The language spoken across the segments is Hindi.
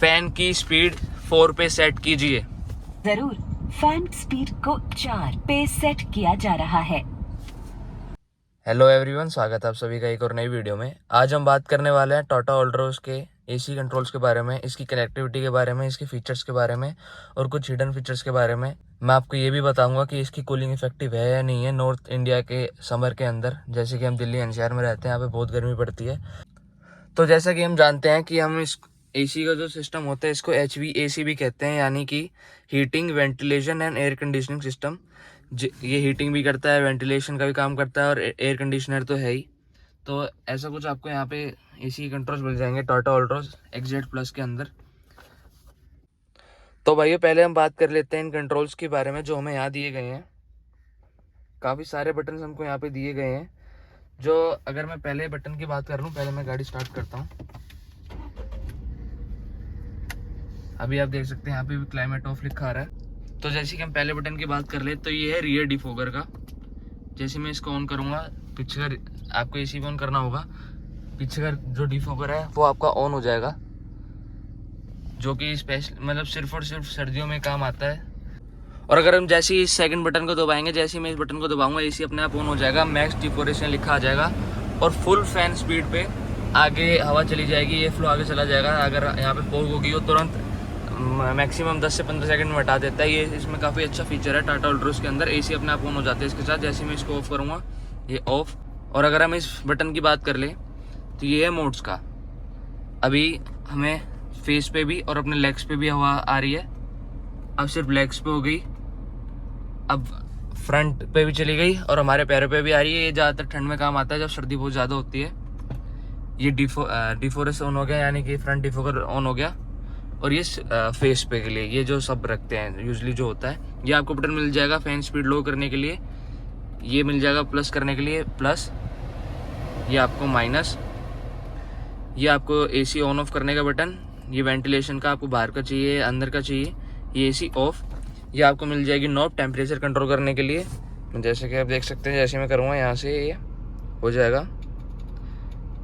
फैन की स्पीड 4 पे सेट कीजिए। जरूर, फैन स्पीड को 4 पे सेट किया जा रहा है। हेलो एवरीवन, स्वागत है आप सभी का एक और नई वीडियो में। आज हम बात करने वाले हैं टाटा ऑल्ट्रोज के एसी कंट्रोल्स के बारे में, इसकी कनेक्टिविटी के बारे में, इसके फीचर्स के बारे में और कुछ हिडन फीचर्स के बारे में। मैं आपको ये भी बताऊंगा कि इसकी कूलिंग इफेक्टिव है या नहीं है नॉर्थ इंडिया के समर के अंदर। जैसे कि हम दिल्ली एनसीआर में रहते हैं, यहाँ पे बहुत गर्मी पड़ती है। तो जैसा कि हम जानते हैं कि हम इस एसी का जो सिस्टम होता है इसको HVAC भी कहते हैं, यानी कि heating, ventilation and air conditioning system. ये हीटिंग भी करता है, वेंटिलेशन का भी काम करता है और एयर कंडीशनर तो है ही। तो ऐसा कुछ आपको यहाँ पे एसी कंट्रोल्स मिल जाएंगे टाटा ऑल्ट्रोज XZ प्लस के अंदर। तो भाइयों, पहले हम बात कर लेते हैं इन कंट्रोल्स के बारे में जो हमें यहाँ दिए गए हैं। काफ़ी सारे बटन हमको यहाँ पे दिए गए हैं। जो अगर मैं पहले बटन की बात कर लूँ, पहले मैं गाड़ी स्टार्ट करता हूँ। अभी आप देख सकते हैं यहाँ पे भी क्लाइमेट ऑफ लिखा आ रहा है। तो जैसे कि हम पहले बटन की बात कर ले तो ये है रियर डिफोगर का। जैसे मैं इसको ऑन करूँगा, पीछे का आपको एसी भी ऑन करना होगा। पीछे का जो डिफोगर है वो आपका ऑन हो जाएगा, जो कि स्पेशल मतलब सिर्फ और सिर्फ सर्दियों में काम आता है। और अगर हम जैसे ही इस सेकंड बटन को दबाएंगे, जैसे ही मैं इस बटन को दबाऊंगा, एसी अपने आप ऑन हो जाएगा, मैक्स डिफोरेशन लिखा आ जाएगा और फुल फैन स्पीड पे आगे हवा चली जाएगी, ये फ्लो आगे चला जाएगा। अगर यहाँ पे फॉग होगी वो तुरंत मैक्सिमम 10 से 15 सेकंड में हटा देता है। ये इसमें काफ़ी अच्छा फीचर है टाटा ऑल्ट्रोज के अंदर। एसी अपने आप ऑन हो जाते हैं इसके साथ। जैसे मैं इसको ऑफ करूँगा, ये ऑफ। और अगर हम इस बटन की बात कर लें तो ये है मोड्स का। अभी हमें फेस पे भी और अपने लेग्स पे भी हवा आ रही है। अब सिर्फ लेग्स पे हो गई, अब फ्रंट पे भी चली गई और हमारे पैरों पे भी आ रही है। ये ज़्यादातर ठंड में काम आता है जब सर्दी बहुत ज़्यादा होती है। ये डिफोरेस ऑन हो गया, यानी कि फ्रंट डिफोगर ऑन हो गया। और ये फेस पे के लिए ये जो सब रखते हैं यूजली जो होता है, ये आपको बटन मिल जाएगा फैन स्पीड लो करने के लिए। ये मिल जाएगा प्लस करने के लिए प्लस, ये आपको माइनस, ये आपको एसी ऑन ऑफ करने का बटन। ये वेंटिलेशन का आपको बाहर का चाहिए, अंदर का चाहिए, ये एसी ऑफ। ये आपको मिल जाएगी नॉब टेम्परेचर कंट्रोल करने के लिए। जैसे कि आप देख सकते हैं, जैसे मैं करूँगा यहाँ से ये हो जाएगा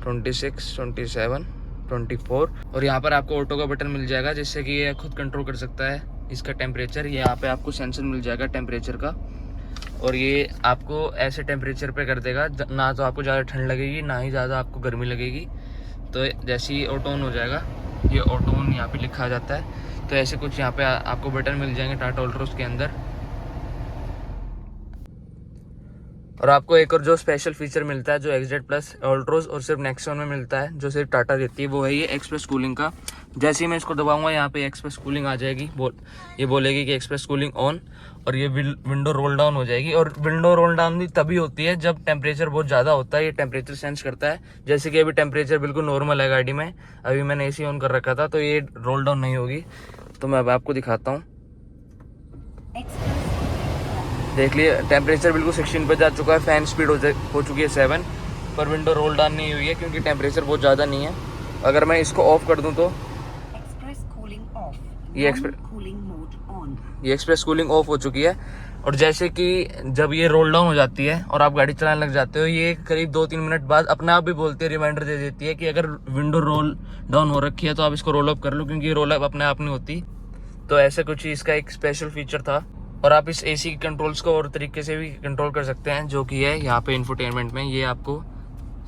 26, 27, 24। और यहाँ पर आपको ऑटो का बटन मिल जाएगा, जिससे कि ये खुद कंट्रोल कर सकता है इसका टेम्परेचर। यहाँ पे आपको सेंसर मिल जाएगा टेम्परेचर का, और ये आपको ऐसे टेम्परेचर पे कर देगा ना तो आपको ज़्यादा ठंड लगेगी ना ही ज़्यादा आपको गर्मी लगेगी। तो जैसे ही ऑटो ऑन हो जाएगा, ये ऑटो ऑन यहाँ पे लिखा जाता है। तो ऐसे कुछ यहाँ पे आपको बटन मिल जाएंगे टाटा ऑल्ट्रोज के अंदर। और आपको एक और जो स्पेशल फीचर मिलता है जो XZ प्लस ऑल्ट्रोज और सिर्फ नेक्सॉन में मिलता है, जो सिर्फ टाटा देती है, वो है ये एक्सप्रेस कूलिंग का। जैसे ही मैं इसको दबाऊंगा, यहाँ पे एक्सप्रेस कूलिंग आ जाएगी। ये बोलेगी कि एक्सप्रेस कूलिंग ऑन, और ये विंडो रोल डाउन हो जाएगी। और विंडो रोल डाउन भी तभी होती है जब टेम्परेचर बहुत ज़्यादा होता है। ये टेम्परेचर सेंस करता है। जैसे कि अभी टेम्परेचर बिल्कुल नॉर्मल है गाड़ी में, अभी मैंने AC ऑन कर रखा था, तो ये रोल डाउन नहीं होगी। तो मैं अब आपको दिखाता हूँ, देख लिए टेम्परेचर बिल्कुल 16 पे जा चुका है। फैन स्पीड हो चुकी है 7, पर विंडो रोल डाउन नहीं हुई है क्योंकि टेम्परेचर बहुत ज़्यादा नहीं है। अगर मैं इसको ऑफ कर दूं तो ये एक्सप्रेस कूलिंग ऑफ हो चुकी है। और जैसे कि जब ये रोल डाउन हो जाती है और आप गाड़ी चलाने लग जाते हो, ये करीब 2-3 मिनट बाद अपने आप भी बोलती है, रिमाइंडर दे देती है कि अगर विंडो रोल डाउन हो रखी है तो आप इसको रोल अप कर लो, क्योंकि ये रोल अप अपने आप नहीं होती। तो ऐसा कुछ ही इसका एक स्पेशल फीचर था। और आप इस एसी कंट्रोल्स को और तरीके से भी कंट्रोल कर सकते हैं, जो कि है यहाँ पे इंफोटेनमेंट में ये आपको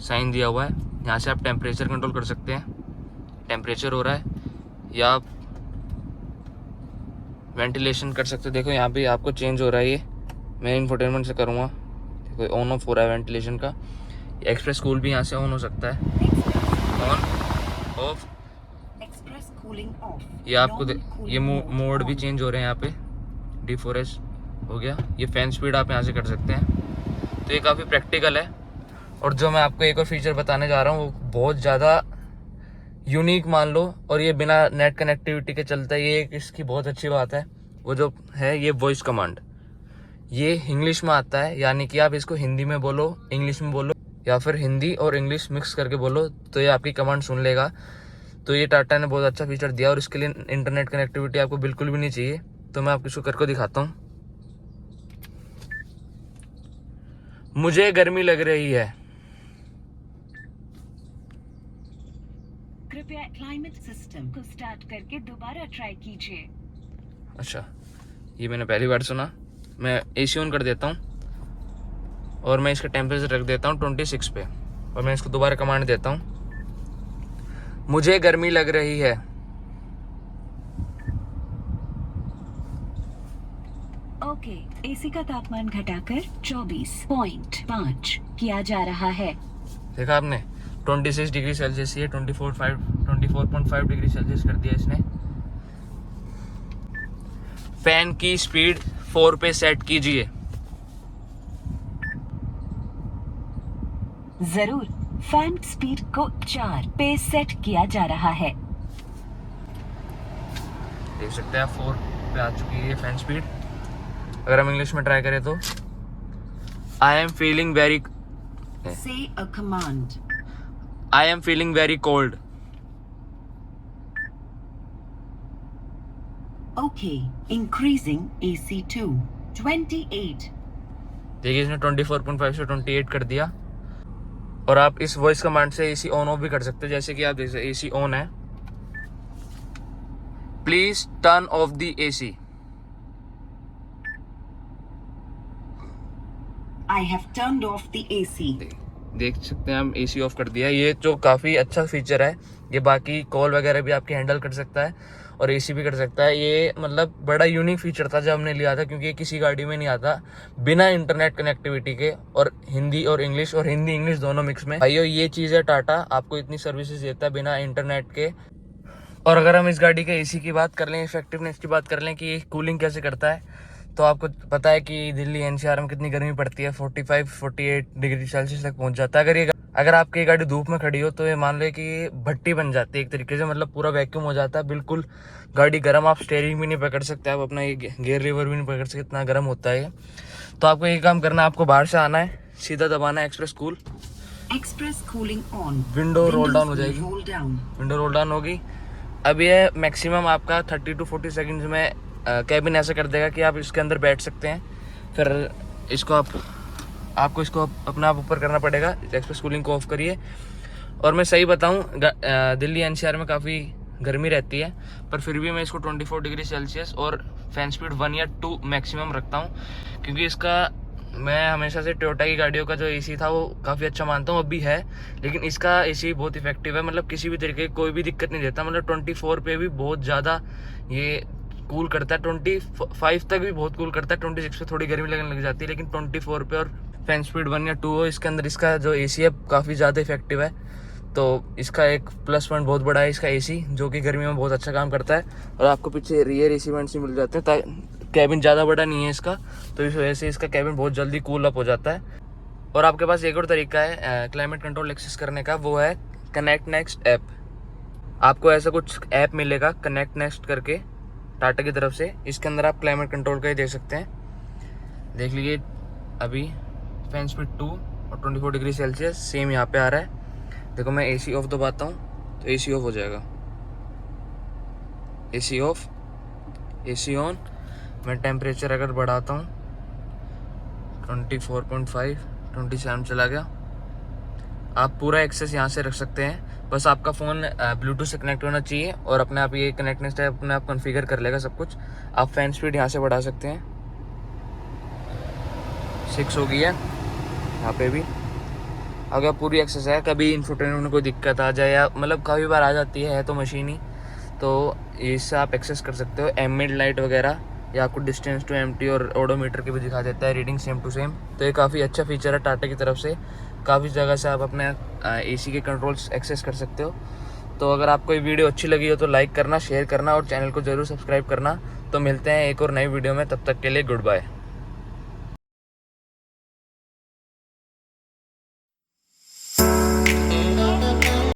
साइन दिया हुआ है। यहाँ से आप टेम्परेचर कंट्रोल कर सकते हैं, टेम्परेचर हो रहा है, या आप वेंटिलेशन कर सकते हो। देखो यहाँ पे आपको चेंज हो रहा है। ये मैं इंफोटेनमेंट से करूँगा, देखो ऑन ऑफ हो रहा है वेंटिलेशन का। एक्सप्रेस कूल भी यहाँ से ऑन हो सकता है, ऑन ऑफ। ये आपको ये मोड भी चेंज हो रहे हैं यहाँ पे, डिफोरेस्ट हो गया। ये फैन स्पीड आप यहाँ से कर सकते हैं। तो ये काफ़ी प्रैक्टिकल है। और जो मैं आपको एक और फीचर बताने जा रहा हूँ वो बहुत ज़्यादा यूनिक मान लो, और ये बिना नेट कनेक्टिविटी के चलता है। ये एक इसकी बहुत अच्छी बात है, वो जो है ये वॉइस कमांड। ये इंग्लिश में आता है, यानी कि आप इसको हिंदी में बोलो, इंग्लिश में बोलो, या फिर हिंदी और इंग्लिश मिक्स करके बोलो, तो ये आपकी कमांड सुन लेगा। तो ये टाटा ने बहुत अच्छा फीचर दिया, और इसके लिए इंटरनेट कनेक्टिविटी आपको बिल्कुल भी नहीं चाहिए। तो मैं आपको इसको करके दिखाता हूँ। मुझे गर्मी लग रही है, कृपया क्लाइमेट सिस्टम को स्टार्ट करके दोबारा ट्राई कीजिए। अच्छा, ये मैंने पहली बार सुना। मैं एसी ऑन कर देता हूँ और मैं इसका टेम्परेचर रख देता हूँ 26 पे और मैं इसको दोबारा कमांड देता हूँ, मुझे गर्मी लग रही है। ओके, एसी का तापमान घटाकर 24.5 किया जा रहा है। देखा आपने, 26 डिग्री सेल्सियस, ये 24.5 डिग्री सेल्सियस कर दिया इसने। फैन की स्पीड 4 पे सेट कीजिए। जरूर, फैन स्पीड को 4 पे सेट किया जा रहा है। देख सकते हैं आप 4 पे आ चुकी है ये फैन स्पीड। अगर हम इंग्लिश में ट्राई करें तो I am feeling very Say a command. I am feeling very cold. Okay, increasing AC to 28. देखिए इसने 24.5 से 28 कर दिया। और आप इस वॉइस कमांड से एसी ऑन ऑफ भी कर सकते हो। जैसे कि आप देख सकते हैं एसी ऑन है, please turn off the AC. I have turned off the AC. देख सकते हैं हम एसी ऑफ कर दिया। ये जो काफ़ी अच्छा फीचर है, ये बाकी कॉल वगैरह भी आपकी हैंडल कर सकता है और एसी भी कर सकता है। ये मतलब बड़ा यूनिक फीचर था जब हमने लिया था, क्योंकि ये किसी गाड़ी में नहीं आता बिना इंटरनेट कनेक्टिविटी के, और हिंदी और इंग्लिश, और हिंदी इंग्लिश दोनों मिक्स में। भाइयों, ये चीज़ है, टाटा आपको इतनी सर्विसेज देता है बिना इंटरनेट के। और अगर हम इस गाड़ी के एसी की बात कर लें, इफेक्टिवनेस की बात कर लें कि कूलिंग कैसे करता है, तो आपको पता है कि दिल्ली एनसीआर में कितनी गर्मी पड़ती है, 45-48 डिग्री सेल्सियस तक पहुंच जाता है। अगर आपकी ये गाड़ी धूप में खड़ी हो तो ये मान लो कि भट्टी बन जाती है एक तरीके से, मतलब पूरा वैक्यूम हो जाता है, बिल्कुल गाड़ी गर्म। आप स्टीयरिंग भी नहीं पकड़ सकते, आप अपना ये गियर लीवर भी नहीं पकड़ सकते, इतना गर्म होता है ये। तो आपको ये काम करना है, आपको बाहर से आना है, सीधा दबाना है express cool. Express cooling on. Window roll down हो जाएगी, विंडो रोल डाउन होगी। अब ये मैक्सिमम आपका 30 to 40 सेकेंड्स में कैबिन ऐसा कर देगा कि आप इसके अंदर बैठ सकते हैं। फिर इसको आपको इसको अपना आप ऊपर करना पड़ेगा। एक्सप्रेस कूलिंग को ऑफ करिए। और मैं सही बताऊं, दिल्ली एनसीआर में काफ़ी गर्मी रहती है, पर फिर भी मैं इसको 24 डिग्री सेल्सियस और फैन स्पीड 1 या 2 मैक्सिमम रखता हूं, क्योंकि इसका मैं हमेशा से टोयोटा की गाड़ियों का जो एसी था वो काफ़ी अच्छा मानता हूँ, अब भी है। लेकिन इसका एसी बहुत इफेक्टिव है, मतलब किसी भी तरीके की कोई भी दिक्कत नहीं देता। मतलब 24 पे भी बहुत ज़्यादा ये कूल करता है, 25 तक भी बहुत कूल करता है, 26 पे थोड़ी गर्मी लगने लग जाती है, लेकिन 24 पे और फैन स्पीड 1 या 2 हो, इसके अंदर इसका जो एसी है काफ़ी ज़्यादा इफेक्टिव है। तो इसका एक प्लस पॉइंट बहुत बड़ा है इसका एसी, जो कि गर्मी में बहुत अच्छा काम करता है। और आपको पीछे रियर एसी वेंट्स भी मिल जाते हैं, कैबिन ज़्यादा बड़ा नहीं है इसका, तो इस वजह से इसका कैबिन बहुत जल्दी कूल अप हो जाता है। और आपके पास एक और तरीका है क्लाइमेट कंट्रोल एक्सेस करने का, वो है कनेक्ट नेक्स्ट ऐप। आपको ऐसा कुछ ऐप मिलेगा कनेक्ट नेक्स्ट करके टाटा की तरफ से, इसके अंदर आप क्लाइमेट कंट्रोल का ही देख सकते हैं। देख लीजिए अभी फैन स्पीड 2 और 24 डिग्री सेल्सियस सेम यहाँ पे आ रहा है। देखो मैं एसी ऑफ दबाता हूँ तो एसी ऑफ हो जाएगा, एसी ऑफ, एसी ऑन। मैं टेम्परेचर अगर बढ़ाता हूँ 24.5, 27 चला गया। आप पूरा एक्सेस यहाँ से रख सकते हैं, बस आपका फ़ोन ब्लूटूथ से कनेक्ट होना चाहिए और अपने आप ये कनेक्टनेस है अपने आप कॉन्फ़िगर कर लेगा सब कुछ। आप फैन स्पीड यहाँ से बढ़ा सकते हैं, 6 हो गई है यहाँ पे भी। अगर पूरी एक्सेस है, कभी इंफोटेनमेंट में कोई दिक्कत आ जाए या मतलब काफ़ी बार आ जाती है तो मशीन ही, तो इससे आप एक्सेस कर सकते हो। एम्बिएंट लाइट वगैरह, या आपको डिस्टेंस टू एम्प्टी और ओडोमीटर की भी दिखा देता है रीडिंग सेम टू सेम। तो ये काफ़ी अच्छा फीचर है टाटा की तरफ से। काफ़ी जगह से आप अपने एसी के कंट्रोल्स एक्सेस कर सकते हो। तो अगर आपको ये वीडियो अच्छी लगी हो तो लाइक करना, शेयर करना और चैनल को ज़रूर सब्सक्राइब करना। तो मिलते हैं एक और नई वीडियो में, तब तक के लिए गुड बाय।